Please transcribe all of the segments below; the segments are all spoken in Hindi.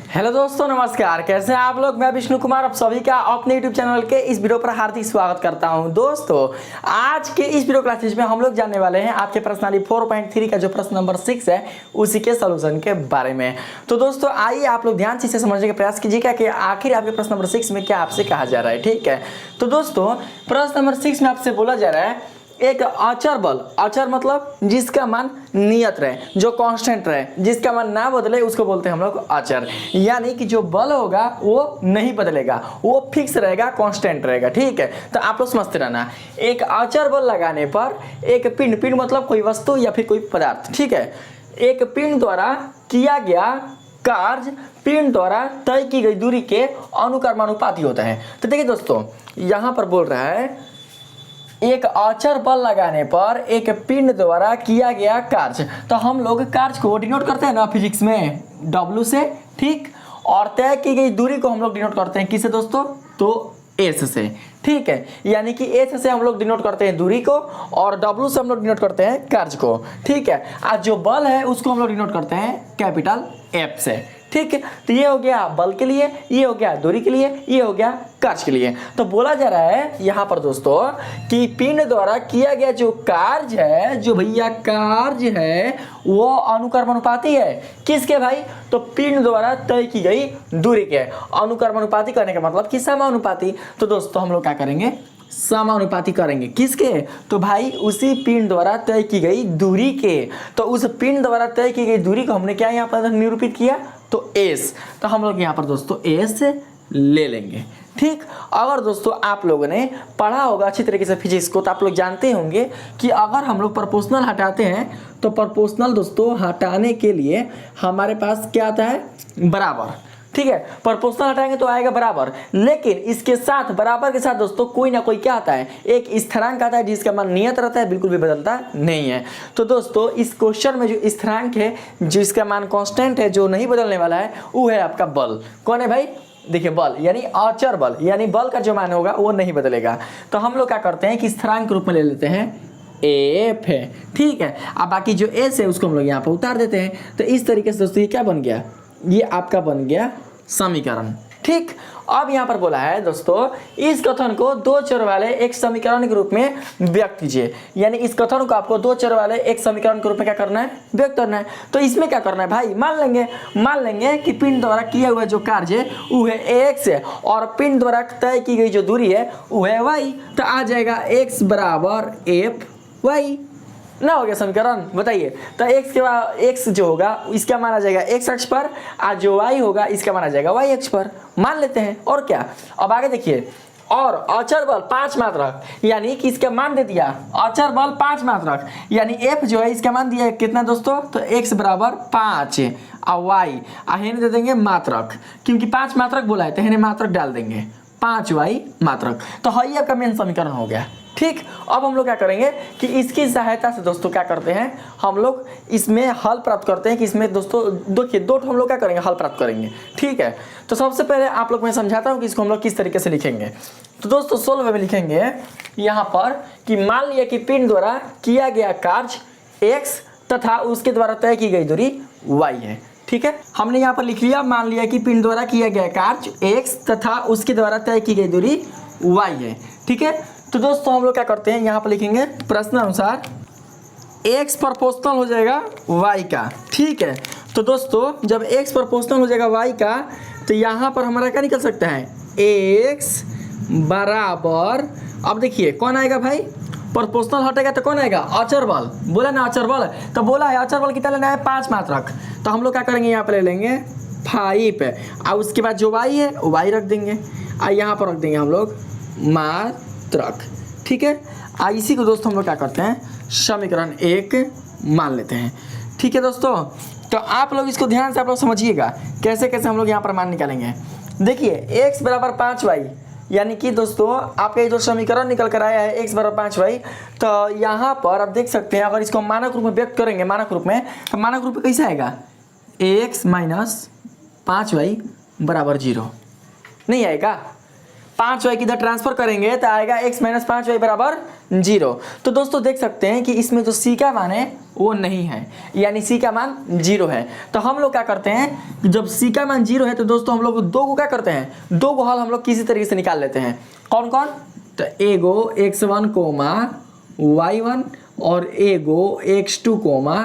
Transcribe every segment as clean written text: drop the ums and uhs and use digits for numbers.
हेलो दोस्तों, नमस्कार। कैसे हैं आप लोग। मैं विष्णु कुमार आप सभी का अपने यूट्यूब चैनल के इस वीडियो पर हार्दिक स्वागत करता हूं। दोस्तों, आज के इस वीडियो क्लासेज में हम लोग जानने वाले हैं आपके प्रश्नावली 4.3 का जो प्रश्न नंबर 6 है उसी के सॉल्यूशन के बारे में। तो दोस्तों, आइए आप लोग ध्यान से इसे समझने का प्रयास कीजिएगा कि आखिर आपके प्रश्न नंबर 6 में क्या आपसे कहा जा रहा है। ठीक है, तो दोस्तों प्रश्न नंबर 6 में आपसे बोला जा रहा है एक अचर बल, अचर मतलब जिसका मान नियत रहे, जो कांस्टेंट रहे, जिसका मान ना बदले, उसको बोलते हैं हम लोग अचर। यानी कि जो बल होगा वो नहीं बदलेगा, वो फिक्स रहेगा, कांस्टेंट रहेगा। ठीक है, तो आप लोग समझते रहना। एक अचर बल लगाने पर एक पिंड, पिंड मतलब कोई वस्तु या फिर कोई पदार्थ, ठीक है, एक पिंड द्वारा किया गया कार्य पिंड द्वारा तय की गई दूरी के अनुक्रमानुपाती होता है। तो देखिए दोस्तों, यहाँ पर बोल रहा है एक अचर बल लगाने पर एक पिंड द्वारा किया गया कार्य। तो हम लोग कार्य को डिनोट करते हैं ना फिजिक्स में W से, ठीक, और तय की गई दूरी को हम लोग डिनोट करते हैं किससे दोस्तों, तो S से। ठीक है, यानी कि S से हम लोग डिनोट करते हैं दूरी को और W से हम लोग डिनोट करते हैं कार्य को। ठीक है, आज जो बल है उसको हम लोग डिनोट करते हैं कैपिटल F से। ठीक है, तो ये हो गया बल के लिए, ये हो गया दूरी के लिए, ये हो गया कार्य के लिए। तो बोला जा रहा है यहाँ पर दोस्तों कि पिंड द्वारा किया गया जो कार्य है, जो भैया कार्य है, वो अनुक्रमानुपाती है किसके भाई, तो पिंड द्वारा तय की गई दूरी के। अनुक्रमानुपाती करने का मतलब कि समानुपाती। तो दोस्तों हम लोग क्या करेंगे, समानुपाती करेंगे किसके, तो भाई उसी पिंड द्वारा तय की गई दूरी के। तो उस पिंड द्वारा तय की गई दूरी को हमने क्या यहाँ पर निरूपित किया, तो S। तो हम लोग यहाँ पर दोस्तों S ले लेंगे। ठीक, अगर दोस्तों आप लोगों ने पढ़ा होगा अच्छी तरीके से फिजिक्स को, तो आप लोग जानते होंगे कि अगर हम लोग प्रोपोर्शनल हटाते हैं तो प्रोपोर्शनल दोस्तों हटाने के लिए हमारे पास क्या आता है, बराबर। ठीक है, प्रोपोर्शनल हटाएंगे तो आएगा बराबर, लेकिन इसके साथ बराबर के साथ दोस्तों कोई ना कोई क्या आता है, एक स्थिरांक आता है जिसका मान नियत रहता है, बिल्कुल भी बदलता नहीं है। तो दोस्तों इस क्वेश्चन में जो स्थिरांक है, जिसका मान कांस्टेंट है, जो नहीं बदलने वाला है, वो है आपका बल। कौन है भाई, देखिए बल यानी अचर बल, यानी बल का जो मान होगा वो नहीं बदलेगा। तो हम लोग क्या करते हैं कि स्थिरांक के रूप में ले लेते हैं F है। ठीक है, अब बाकी जो S है उसको हम लोग यहाँ पर उतार देते हैं। तो इस तरीके से दोस्तों ये क्या बन गया, ये आपका बन गया समीकरण। ठीक, अब यहाँ पर बोला है दोस्तों इस कथन को दो चर वाले एक समीकरण के रूप में व्यक्त कीजिए। यानी इस कथन को आपको दो चर वाले एक समीकरण के रूप में क्या करना है, व्यक्त करना है। तो इसमें क्या करना है भाई, मान लेंगे कि पिंड द्वारा किया हुआ जो कार्य है वो है x है और पिंड द्वारा तय की गई जो दूरी है वो है y। तो आ जाएगा x बराबर F y ना, हो गया समीकरण। बताइए, तो x के बाद x जो होगा इसका मान आ जाएगा x अक्ष पर, आज जो y होगा इसका मान आ जाएगा y अक्ष पर, मान लेते हैं। और क्या, अब आगे देखिए, और अचर बल 5 मात्रक, यानी कि इसका मान दे दिया अचर बल 5 मात्रक, यानी f जो है इसका मान दिया है कितना दोस्तों, तो x बराबर 5 और y हेने दे देंगे मात्रक, क्योंकि 5 मात्रक बोला है तो हेने मात्रक डाल देंगे 5y मात्रक। तो है आपका मेन समीकरण हो गया। ठीक, अब हम लोग क्या करेंगे कि इसकी सहायता से दोस्तों क्या करते हैं, हम लोग इसमें हल प्राप्त करते हैं कि इसमें दोस्तों देखिए दो हम लोग क्या करेंगे, हल प्राप्त करेंगे। ठीक है, तो सबसे पहले आप लोग मैं समझाता हूँ कि इसको हम लोग किस तरीके से लिखेंगे। तो दोस्तों सोल्व में लिखेंगे यहाँ पर कि मान लिया कि पिंड द्वारा किया गया कार्य x तथा उसके द्वारा तय की गई दूरी y है। ठीक है, हमने यहाँ पर लिख लिया, मान लिया कि पिंड द्वारा किया गया कार्य x तथा उसके द्वारा तय की गई दूरी y है। ठीक है, तो दोस्तों हम लोग क्या करते हैं, यहाँ पर लिखेंगे प्रश्न अनुसार x प्रोपोर्शनल हो जाएगा y का। ठीक है, तो दोस्तों जब x प्रोपोर्शनल हो जाएगा y का, तो यहाँ पर हमारा क्या निकल सकता है, x बराबर, अब देखिए कौन आएगा भाई, प्रोपोर्शनल हटेगा तो कौन आएगा, अचर बल। बोला ना अचर बल, तो बोला है अचर बल कितना लेना है, 5 मात्रक। तो हम लोग क्या करेंगे, यहाँ पर ले लेंगे 5 और उसके बाद जो y है y रख देंगे और यहाँ पर रख देंगे हम लोग मात्रक। ठीक है, इसी को दोस्तों हम लोग क्या करते हैं, समीकरण 1 मान लेते हैं। ठीक है दोस्तों, तो आप लोग इसको ध्यान से आप लोग समझिएगा कैसे कैसे हम लोग यहाँ पर मान निकालेंगे। देखिए x बराबर 5y, यानी कि दोस्तों आपका ये जो समीकरण निकल कर आया है x बराबर 5y, तो यहाँ पर आप देख सकते हैं अगर इसको मानक रूप में व्यक्त करेंगे, मानक रूप में, तो मानक रूप में कैसे आएगा, x माइनस 5y बराबर 0 नहीं आएगा। 5y किधर ट्रांसफर करेंगे तो आएगा x माइनस 5y बराबर 0। तो दोस्तों देख सकते हैं कि इसमें जो c का मान है वो नहीं है, यानी c का मान 0 है। तो हम लोग क्या करते हैं, जब c का मान 0 है तो दोस्तों हम लोग दो को क्या करते हैं, दो को हल हम लोग किसी तरीके से निकाल लेते हैं। कौन कौन, तो एगो x1 कोमा y1 और एगो x2 कोमा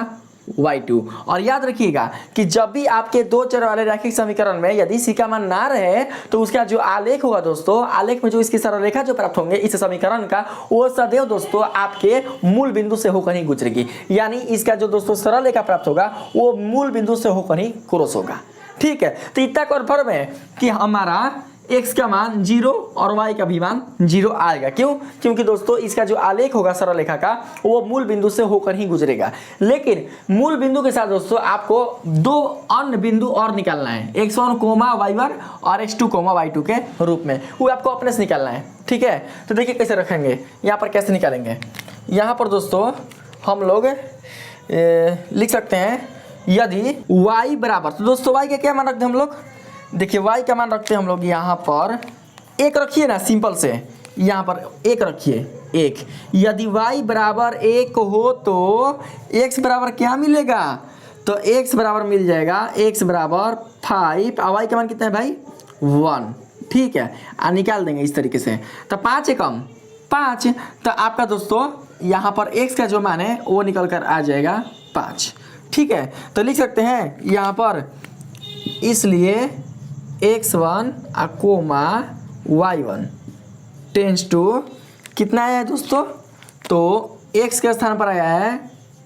y2। और याद रखिएगा कि जब भी आपके दो चर वाले रैखिक समीकरण में यदि c का मान ना रहे तो उसका जो आलेख होगा दोस्तों, आलेख में जो इसकी सरल रेखा जो प्राप्त होंगे इस समीकरण का, वो सदैव दोस्तों आपके मूल बिंदु से होकर ही गुजरेगी। यानी इसका जो दोस्तों सरल रेखा प्राप्त होगा वो मूल बिंदु से होकर ही क्रॉस होगा। ठीक है, तो इतना कन्फर्म है कि हमारा x का मान 0 और y का भी मान 0 आएगा। क्यों, क्योंकि दोस्तों इसका जो आलेख होगा सरल रेखा का वो मूल बिंदु से होकर ही गुजरेगा। लेकिन मूल बिंदु के साथ दोस्तों आपको दो अन्य बिंदु और निकालना है, x1 कोमा y1 और x2 कोमा y2 के रूप में, वो आपको अपने से निकालना है। ठीक है, तो देखिए कैसे रखेंगे, यहाँ पर कैसे निकालेंगे। यहाँ पर दोस्तों हम लोग लिख सकते हैं यदि y बराबर, तो दोस्तों y का क्या मान रखते हैं हम लोग, देखिए y का मान रखते हैं हम लोग यहाँ पर 1 रखिए ना, सिंपल से यहाँ पर 1 रखिए 1। यदि y बराबर 1 हो तो x बराबर क्या मिलेगा, तो x बराबर मिल जाएगा x बराबर 5 और y का मान कितना है भाई 1। ठीक है, निकाल देंगे इस तरीके से, तो 5 है कम 5, तो आपका दोस्तों यहाँ पर x का जो मान है वो निकल कर आ जाएगा 5। ठीक है, तो लिख सकते हैं यहाँ पर, इसलिए x1 coma y1 tense to कितना आया है दोस्तों, तो x के स्थान पर आया है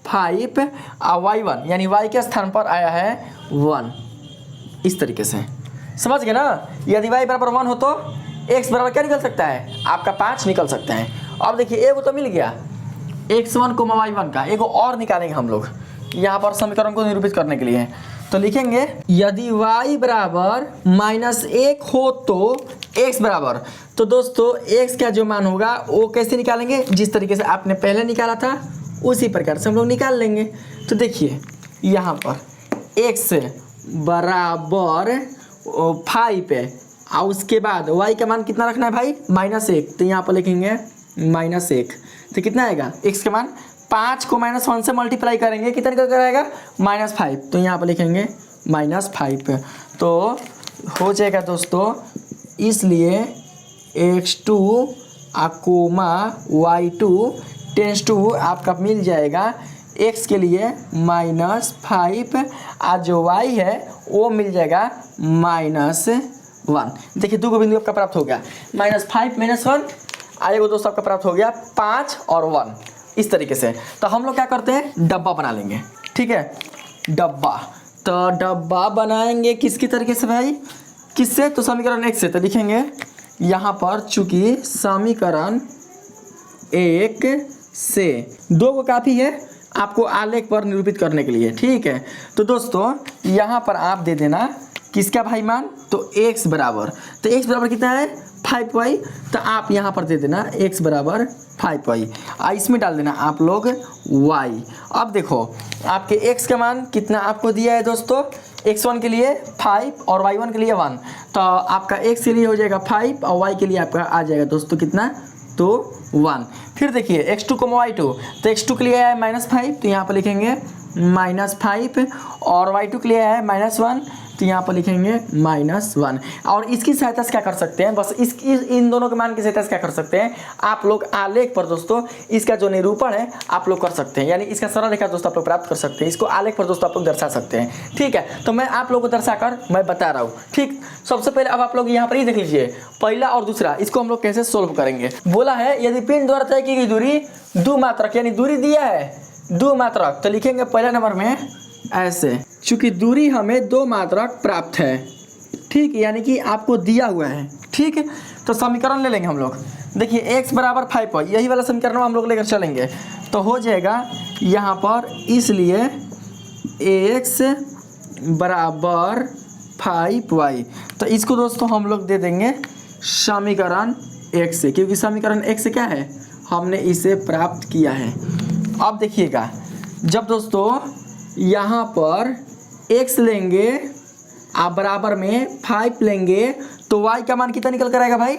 5 और y1 यानी y के स्थान पर आया है 1। इस तरीके से समझ गए ना। यदि y बराबर 1 हो तो x बराबर क्या निकल सकता है, आपका 5 निकल सकता है। अब देखिए एगो तो मिल गया x1 कोमा y1 का, एगो और निकालेंगे हम लोग यहाँ पर समीकरण को निरूपित करने के लिए। तो लिखेंगे यदि y बराबर -1 हो तो x बराबर, तो दोस्तों x का जो मान होगा वो कैसे निकालेंगे, जिस तरीके से आपने पहले निकाला था उसी प्रकार से हम लोग निकाल लेंगे। तो देखिए यहाँ पर x बराबर 5 है और उसके बाद y का मान कितना रखना है भाई -1, तो यहाँ पर लिखेंगे -1, तो कितना आएगा x का मान 5 को -1 से मल्टीप्लाई करेंगे, कितना निकल कर आएगा -5, तो यहाँ पर लिखेंगे -5, तो हो जाएगा दोस्तों, इसलिए x2 coma y2 tense to आपका मिल जाएगा x के लिए -5 और जो y है वो मिल जाएगा -1। देखिए दो बिंदु आपका प्राप्त हो गया, -5 -1 आएगा दोस्तों, आपका प्राप्त हो गया 5 और 1। इस तरीके से तो हम लोग क्या करते हैं, डब्बा बना लेंगे। ठीक है, डब्बा, तो डब्बा बनाएंगे किसकी तरीके से भाई, किससे, तो समीकरण 1 से। तो लिखेंगे यहाँ पर चूंकि समीकरण 1 से 2 को काफ़ी है आपको आलेख पर निरूपित करने के लिए। ठीक है, तो दोस्तों यहाँ पर आप दे देना किसका भाई मान, तो x बराबर, तो x बराबर कितना है 5y, तो आप यहाँ पर दे देना x बराबर 5y, इसमें डाल देना आप लोग y। अब देखो आपके x का मान कितना आपको दिया है दोस्तों, x1 के लिए 5 और y1 के लिए 1, तो आपका x के लिए हो जाएगा 5 और y के लिए आपका आ जाएगा दोस्तों कितना, तो 1। फिर देखिए x2 को y2, तो x2 के लिए आया है -5, तो यहाँ पर लिखेंगे -5 और y2 के लिए आया है -1, तो यहाँ पर लिखेंगे -1। और इसकी सहायता से क्या कर सकते हैं, बस इन दोनों के मान की सहायता से क्या कर सकते हैं, आप लोग आलेख पर दोस्तों इसका जो निरूपण है आप लोग कर सकते हैं, यानी इसका सरल रेखा दोस्तों आप लोग प्राप्त कर सकते हैं, इसको आलेख पर दोस्तों आप लोग दर्शा सकते हैं। ठीक है, तो मैं आप लोग को दर्शाकर मैं बता रहा हूँ। ठीक, सबसे पहले अब आप लोग यहाँ पर ही देख लीजिए, पहला और दूसरा इसको हम लोग कैसे सोल्व करेंगे। बोला है यदि पिंड द्वारा तय की गई दूरी 2 मात्रक, यानी दूरी दिया है 2 मात्रक, तो लिखेंगे पहला नंबर में ऐसे, चूंकि दूरी हमें 2 मात्रक प्राप्त है। ठीक, यानी कि आपको दिया हुआ है। ठीक है, तो समीकरण ले लेंगे हम लोग, देखिए x बराबर 5y, यही वाला समीकरण हम लोग लेकर चलेंगे, तो हो जाएगा यहाँ पर, इसलिए x बराबर 5y, तो इसको दोस्तों हम लोग दे देंगे समीकरण 1 से, क्योंकि समीकरण 1 से क्या है, हमने इसे प्राप्त किया है। अब देखिएगा जब दोस्तों यहाँ पर x लेंगे आप बराबर में 5 लेंगे, तो y का मान कितना निकल कर आएगा भाई,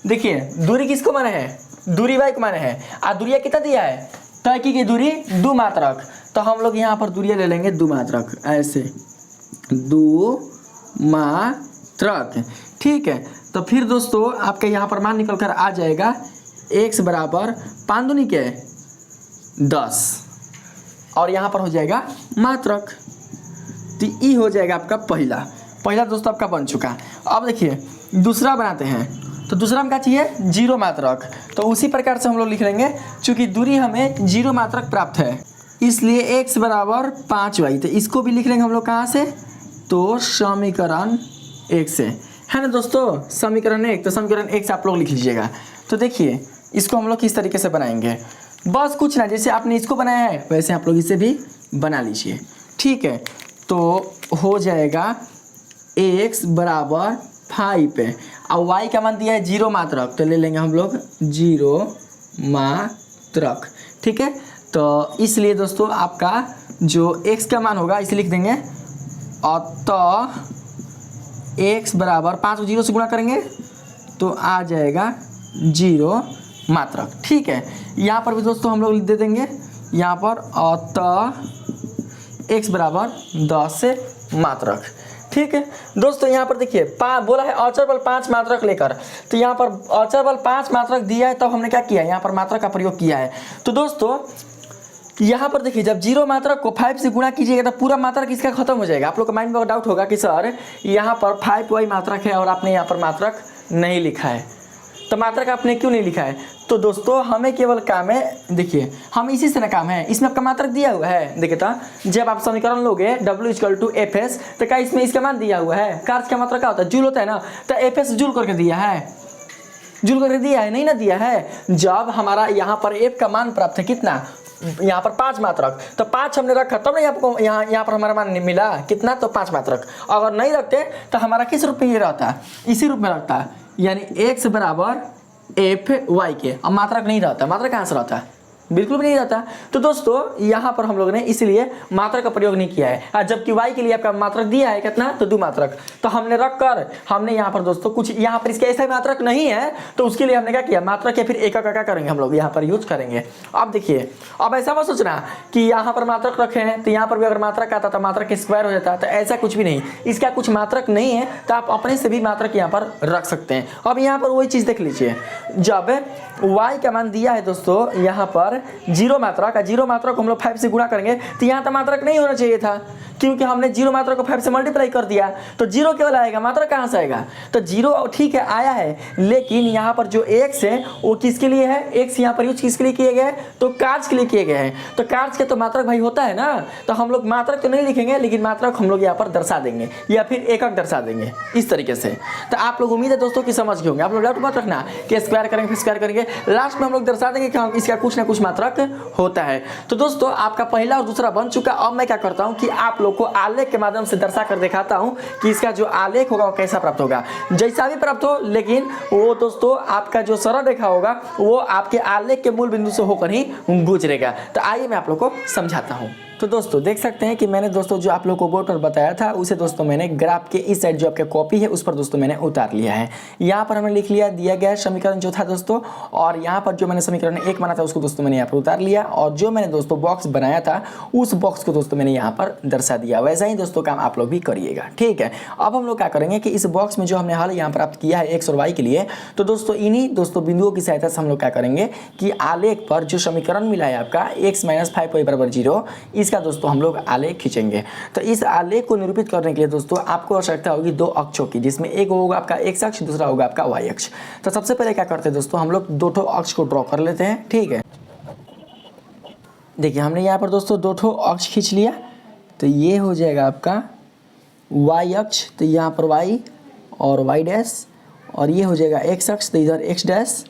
देखिए दूरी किसको माना है दूरी y को माने हैं और दूरिया कितना दिया है, तय की गई दूरी 2 मात्रक। तो हम लोग यहाँ पर दूरिया ले लेंगे 2 मात्रक, ऐसे 2 मात्रक, ठीक है। तो फिर दोस्तों आपके यहाँ पर मान निकल कर आ जाएगा x बराबर 5 दूनी के 10 और यहाँ पर हो जाएगा मात्रक। तो ये हो जाएगा आपका पहला दोस्तों आपका बन चुका। अब देखिए दूसरा बनाते हैं। तो दूसरा में क्या चाहिए, 0 मात्रक। तो उसी प्रकार से हम लोग लिख लेंगे, चूँकि दूरी हमें 0 मात्रक प्राप्त है इसलिए x बराबर 5y। तो इसको भी लिख लेंगे हम लोग कहाँ से, तो समीकरण 1 से, है ना दोस्तों। समीकरण 1, तो समीकरण 1 से आप लोग लिख लीजिएगा। तो देखिए इसको हम लोग किस तरीके से बनाएंगे, बस कुछ ना, जैसे आपने इसको बनाया है वैसे आप लोग इसे भी बना लीजिए, ठीक है। तो हो जाएगा x बराबर 5 और y का मान दिया है 0 मात्रक, तो ले लेंगे हम लोग 0 मात्रक, ठीक है। तो इसलिए दोस्तों आपका जो x का मान होगा इसे लिख देंगे, अतः x बराबर 5 को 0 से गुणा करेंगे तो आ जाएगा 0 मात्रक, ठीक है। यहाँ पर भी दोस्तों हम लोग दे देंगे यहाँ पर अतः x बराबर 10 से मात्रक, ठीक है। दोस्तों यहाँ पर देखिए बोला है अचर बल 5 मात्रक लेकर, तो यहाँ पर अचर बल 5 मात्रक दिया है, तब हमने क्या किया, यहाँ पर मात्रक का प्रयोग किया है। तो दोस्तों यहाँ पर देखिए जब 0 मात्रक को 5 से गुणा कीजिएगा तो पूरा मात्रक इसका खत्म हो जाएगा। आप लोग का माइंड में डाउट होगा कि सर यहाँ पर 5y मात्रक है और आपने यहाँ पर मात्रक नहीं लिखा है, तो मात्रक आपने क्यों नहीं लिखा है। तो दोस्तों हमें केवल काम है, देखिए हम इसी से ना काम है, इसमें आपका मात्रक दिया हुआ है। देखिए तो जब आप समीकरण लोगे W = Fs, तो क्या इसमें इसका मान दिया हुआ है, कार्य का मात्रक क्या होता है, जूल होता है ना, तो Fs जूल करके दिया है, जूल करके दिया है, नहीं ना दिया है। जब हमारा यहाँ पर F का मान प्राप्त है कितना, यहाँ पर 5 मात्रक, तो 5 हमने रखा तब नहीं आपको यहाँ पर हमारा मान मिला कितना, तो 5 मात्रक। अगर नहीं रखते तो हमारा किस रूप में ये रहता, इसी रूप में रहता, यानी x बराबर Fy के। अब मात्रक नहीं रहता, मात्रक कहाँ से रहता, बिल्कुल भी नहीं रहता। तो दोस्तों यहाँ पर हम लोगों ने इसलिए मात्रक का प्रयोग नहीं किया है, जबकि y के लिए आपका मात्रक दिया है कितना, तो 2 मात्रक। तो हमने रख कर हमने यहाँ पर दोस्तों कुछ यहाँ पर इसके ऐसा मात्रक नहीं है, तो उसके लिए हमने क्या किया, मात्रक या फिर एक का क्या करेंगे हम लोग यहाँ पर यूज करेंगे। अब देखिए अब ऐसा मत सोचना कि यहाँ पर मात्रक रखे हैं तो यहाँ पर भी अगर मात्रक आता तो मात्रक स्क्वायर हो जाता, तो ऐसा कुछ भी नहीं, इसका कुछ मात्रक नहीं है, तो आप अपने से भी मात्रक यहाँ पर रख सकते हैं। अब यहाँ पर वही चीज़ देख लीजिए, जब y का मान दिया है दोस्तों यहाँ पर 0 मात्रक, 0 मात्रक को हम लोग 5 से गुणा करेंगे, तो यहाँ तो मात्रक नहीं होना चाहिए था, क्योंकि हमने 0 मात्रक को 5 से मल्टीप्लाई कर दिया, तो 0 केवल आएगा, मात्रक कहाँ से आएगा। तो 0 ठीक है आया है, लेकिन यहाँ पर जो x है वो किसके लिए है, x यहाँ पर यूज किसके लिए किए गए, तो कार्य के लिए किए गए हैं। तो कार्य के तो मात्रक भाई होता है ना, तो हम लोग मात्रक तो नहीं लिखेंगे, लेकिन मात्रक हम लोग यहाँ पर दर्शा देंगे या फिर एकक दर्शा देंगे इस तरीके से। तो आप लोग उम्मीद है दोस्तों कि समझ गए होंगे। आप लोग डाउट मत रखना कि स्क्वायर करेंगे फिर स्क्वायर करेंगे, लास्ट में हम लोग दर्शा देंगे कि इसका कुछ ना कुछ मात्रक होता है। तो दोस्तों आपका पहला और दूसरा बन चुका। अब मैं क्या करता हूँ कि आप लोग को आलेख के माध्यम से दर्शा कर दिखाता हूँ कि इसका जो आलेख होगा वो कैसा प्राप्त होगा। जैसा भी प्राप्त हो, लेकिन वो दोस्तों आपका जो सरल रेखा होगा वो आपके आलेख के मूल बिंदु से होकर ही गुजरेगा। तो आइए मैं आप लोग को समझाता हूँ। तो दोस्तों देख सकते हैं कि मैंने दोस्तों जो आप लोग को बोर्ड पर बताया था उसे दोस्तों मैंने ग्राफ के इस साइड जो आपका कॉपी है उस पर दोस्तों मैंने उतार लिया है। यहाँ पर हमने लिख लिया दिया गया समीकरण जो था दोस्तों, और यहाँ पर जो मैंने समीकरण 1 माना था उसको दोस्तों मैंने यहाँ पर उतार लिया, और जो मैंने दोस्तों बॉक्स बनाया था उस बॉक्स को दोस्तों मैंने यहाँ पर दर्शा दिया। वैसा ही दोस्तों काम आप लोग भी करिएगा, ठीक है। अब हम लोग क्या करेंगे कि इस बॉक्स में जो हमने हल यहाँ प्राप्त किया है x और y के लिए, तो दोस्तों इन्हीं दोस्तों बिंदुओं की सहायता से हम लोग क्या करेंगे कि आलेख पर जो समीकरण मिला है आपका x - 5y = 0, इसका दोस्तों हम लोग आलेख खींचेंगे। तो इस आलेख को निरूपित करने के लिए दोस्तों आपको आवश्यकता होगी 2 अक्षों की, जिसमें एक होगा आपका x अक्ष, दूसरा होगा आपका y अक्ष। तो सबसे पहले क्या करते हैं दोस्तों, हम लोग 2 अक्ष को ड्रॉ कर लेते हैं, ठीक है। देखिए हमने यहाँ पर दोस्तों 2 अक्ष खींच लिया, तो ये हो जाएगा आपका y अक्ष, तो यहाँ पर y और y डैश, और ये हो जाएगा x अक्ष, तो इधर x डैश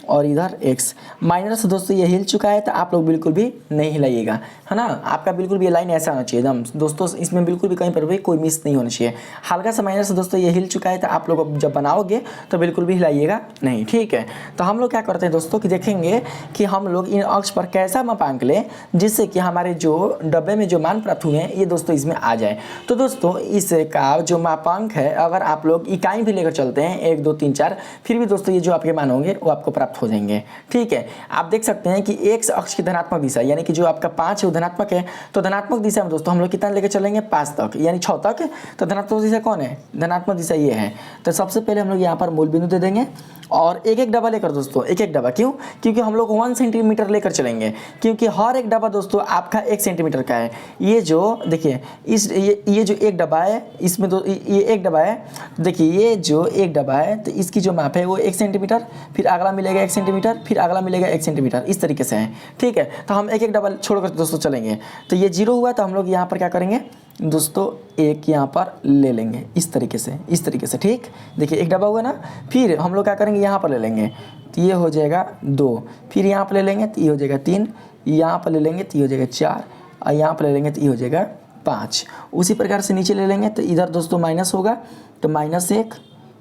और इधर x। माइनर से दोस्तों ये हिल चुका है, तो आप लोग बिल्कुल भी नहीं हिलाइएगा, है ना। आपका बिल्कुल भी लाइन ऐसा होना चाहिए एकदम दोस्तों, इसमें बिल्कुल भी कहीं पर भी कोई मिस नहीं होना चाहिए। हल्का सा माइनर से दोस्तों ये हिल चुका है, तो आप लोग जब बनाओगे तो बिल्कुल भी हिलाइएगा नहीं, ठीक है। तो हम लोग क्या करते हैं दोस्तों कि देखेंगे कि हम लोग इन अक्ष पर कैसा मापांक लें जिससे कि हमारे जो डब्बे में जो मान प्राप्त हुए हैं ये दोस्तों इसमें आ जाए। तो दोस्तों इसका जो मापांक है, अगर आप लोग इकाई भी लेकर चलते हैं 1 2 3 4, फिर भी दोस्तों ये जो आपके मान होंगे वो आपको प्राप्त प्राप्त हो जाएंगे। ठीक है, आप देख सकते हैं कि एक्स अक्ष की धनात्मक दिशा यानी कि जो आपका 5 है वो धनात्मक है, तो धनात्मक दिशा में दोस्तों हम लोग कितना लेकर चलेंगे 5 तक यानी 6 तक। तो धनात्मक दिशा कौन है, धनात्मक दिशा ये है। तो सबसे पहले हम लोग यहाँ पर मूल बिंदु दे देंगे और एक एक डब्बा लेकर दोस्तों, एक एक डब्बा, क्यों, क्योंकि हम लोग 1 सेंटीमीटर लेकर चलेंगे, क्योंकि हर एक डब्बा दोस्तों आपका 1 सेंटीमीटर का है। ये जो देखिए इस ये जो एक डब्बा है इसमें ये एक डब्बा है, देखिए ये जो एक डब्बा है तो इसकी जो माप है वो 1 सेंटीमीटर, फिर अगला मिलेगा 1 सेंटीमीटर, फिर अगला मिलेगा 1 सेंटीमीटर, इस तरीके से है। ठीक है, तो हम एक एक डब्बा छोड़कर दोस्तों चलेंगे। तो ये 0 हुआ तो हम लोग यहाँ पर क्या करेंगे दोस्तों, एक यहाँ पर ले लेंगे इस तरीके से, इस तरीके से। ठीक, देखिए एक डब्बा हुआ ना, फिर हम लोग क्या करेंगे यहाँ पर ले लेंगे तो ये हो जाएगा 2, फिर यहाँ पर ले लेंगे तो ये हो जाएगा 3, यहाँ पर ले लेंगे तो ये हो जाएगा 4 और यहाँ पर ले लेंगे तो ये हो जाएगा 5। उसी प्रकार से नीचे ले लेंगे तो इधर दोस्तों माइनस होगा, तो -1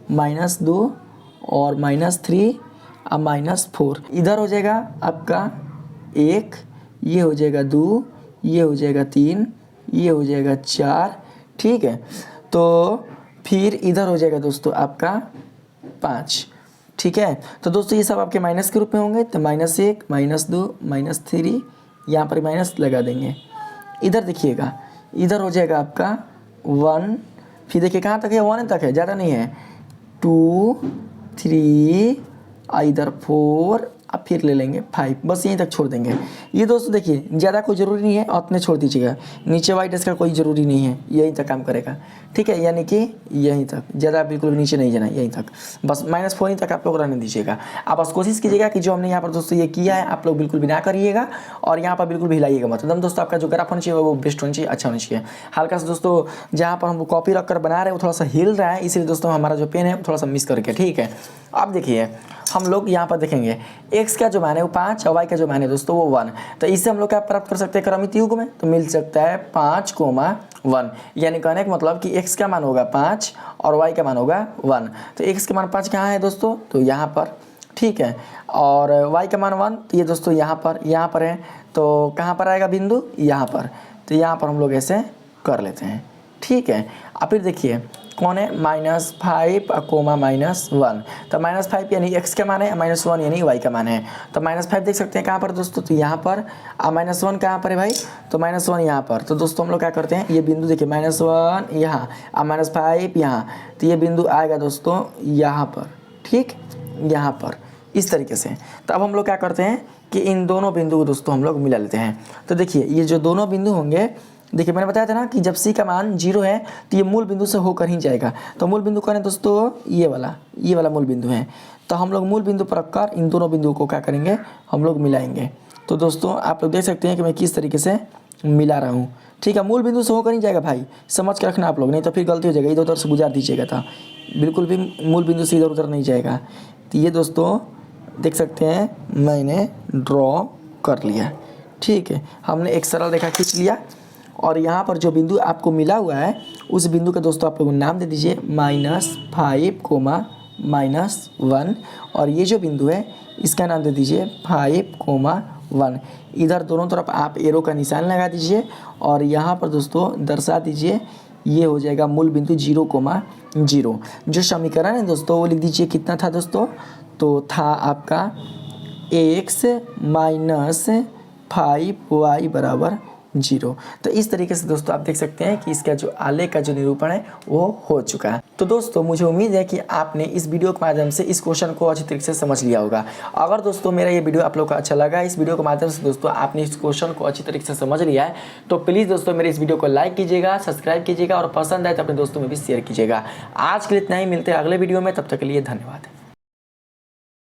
-2 और -3 और -4। इधर हो जाएगा आपका 1, ये हो जाएगा 2, ये हो जाएगा 3, ये हो जाएगा 4। ठीक है, तो फिर इधर हो जाएगा दोस्तों आपका 5। ठीक है, तो दोस्तों ये सब आपके माइनस के रूप में होंगे, तो -1 -2 -3, यहाँ पर माइनस लगा देंगे। इधर देखिएगा, इधर हो जाएगा आपका 1, फिर देखिए कहाँ तक है, 1 तक है, ज़्यादा नहीं है, 2 3 इधर 4 अब फिर ले लेंगे 5, बस यहीं तक छोड़ देंगे। ये दोस्तों देखिए ज़्यादा कोई ज़रूरी नहीं है, उतने छोड़ दीजिएगा, नीचे वाइट इसका कोई ज़रूरी नहीं है, यहीं तक काम करेगा। ठीक है, यानी कि यहीं तक, ज़्यादा बिल्कुल नीचे नहीं जाना, यहीं तक बस -4 तक आप लोग रहने दीजिएगा। आप बस कोशिश कीजिएगा कि जो हमने यहाँ पर दोस्तों ये किया है आप लोग बिल्कुल भी ना करिएगा और यहाँ पर बिल्कुल भी हिलाइएगा मत। एकदम दोस्तों आपका जो ग्राफ होना चाहिए वो बेस्ट होना चाहिए, अच्छा होना चाहिए। हल्का सा दोस्तों जहाँ पर हम कॉपी रख कर बना रहे हैं वो थोड़ा सा हिल रहा है, इसलिए दोस्तों हमारा जो पेन है वो थोड़ा सा मिस करके। ठीक है, अब देखिए हम लोग यहाँ पर देखेंगे x का जो मान है वो 5 और y का जो मान है दोस्तों वो 1। तो इससे हम लोग क्या प्राप्त कर सकते हैं क्रमित युग्म में, तो मिल सकता है 5,1, यानी कहने का मतलब कि x का मान होगा 5 और y का मान होगा 1। तो x का मान 5 कहाँ है दोस्तों, तो यहाँ पर। ठीक है, और y का मान 1 तो ये दोस्तों यहाँ पर है, तो कहाँ पर आएगा बिंदु, यहाँ पर। तो यहाँ पर हम लोग ऐसे कर लेते हैं। ठीक है, अब फिर देखिए कौन है, -5 -1। तो -5 यानी x का मान है, -1 यानी y का मान है। तो -5 देख सकते हैं कहाँ पर दोस्तों, तो यहाँ पर। -1 कहाँ पर है भाई, तो -1 यहाँ पर। तो दोस्तों हम लोग क्या करते हैं, ये बिंदु देखिए -1 यहाँ और -5 यहाँ, तो ये बिंदु आएगा दोस्तों यहाँ पर। ठीक, यहाँ पर इस तरीके से। तो अब हम लोग क्या करते हैं कि इन दोनों बिंदु को दोस्तों हम लोग मिला लेते हैं। तो देखिए ये जो दोनों बिंदु होंगे, देखिए मैंने बताया था ना कि जब c का मान 0 है तो ये मूल बिंदु से होकर ही जाएगा। तो मूल बिंदु कौन है दोस्तों, ये वाला मूल बिंदु है। तो हम लोग मूल बिंदु पर रखकर इन दोनों बिंदुओं को क्या करेंगे, हम लोग मिलाएंगे। तो दोस्तों आप लोग देख सकते हैं कि मैं किस तरीके से मिला रहा हूँ। ठीक है, मूल बिंदु से होकर ही जाएगा भाई, समझ के रखना आप लोग, नहीं तो फिर गलती हो जाएगा, इधर उधर से गुजार दीजिएगा। था बिल्कुल भी मूल बिंदु से इधर उधर नहीं जाएगा। तो ये दोस्तों देख सकते हैं मैंने ड्रॉ कर लिया। ठीक है, हमने एक सरल रेखा खींच लिया और यहाँ पर जो बिंदु आपको मिला हुआ है उस बिंदु का दोस्तों आप लोग नाम दे दीजिए -5, -1 और ये जो बिंदु है इसका नाम दे दीजिए 5, 1। इधर दोनों तरफ आप एरो का निशान लगा दीजिए और यहाँ पर दोस्तों दर्शा दीजिए, ये हो जाएगा मूल बिंदु 0,0। जो समीकरण है दोस्तों वो लिख दीजिए, कितना था दोस्तों, तो था आपका x - 5y = 0। तो इस तरीके से दोस्तों आप देख सकते हैं कि इसका जो आलेख का जो निरूपण है वो हो चुका है। तो दोस्तों मुझे उम्मीद है कि आपने इस वीडियो के माध्यम से इस क्वेश्चन को अच्छी तरीके से समझ लिया होगा। अगर दोस्तों मेरा ये वीडियो आप लोग को अच्छा लगा, इस वीडियो के माध्यम से दोस्तों आपने इस क्वेश्चन को अच्छी तरीके से समझ लिया है, तो प्लीज़ दोस्तों मेरे इस वीडियो को लाइक कीजिएगा, सब्सक्राइब कीजिएगा और पसंद आए तो अपने दोस्तों में भी शेयर कीजिएगा। आज के लिए इतना ही, मिलते हैं अगले वीडियो में, तब तक के लिए धन्यवाद।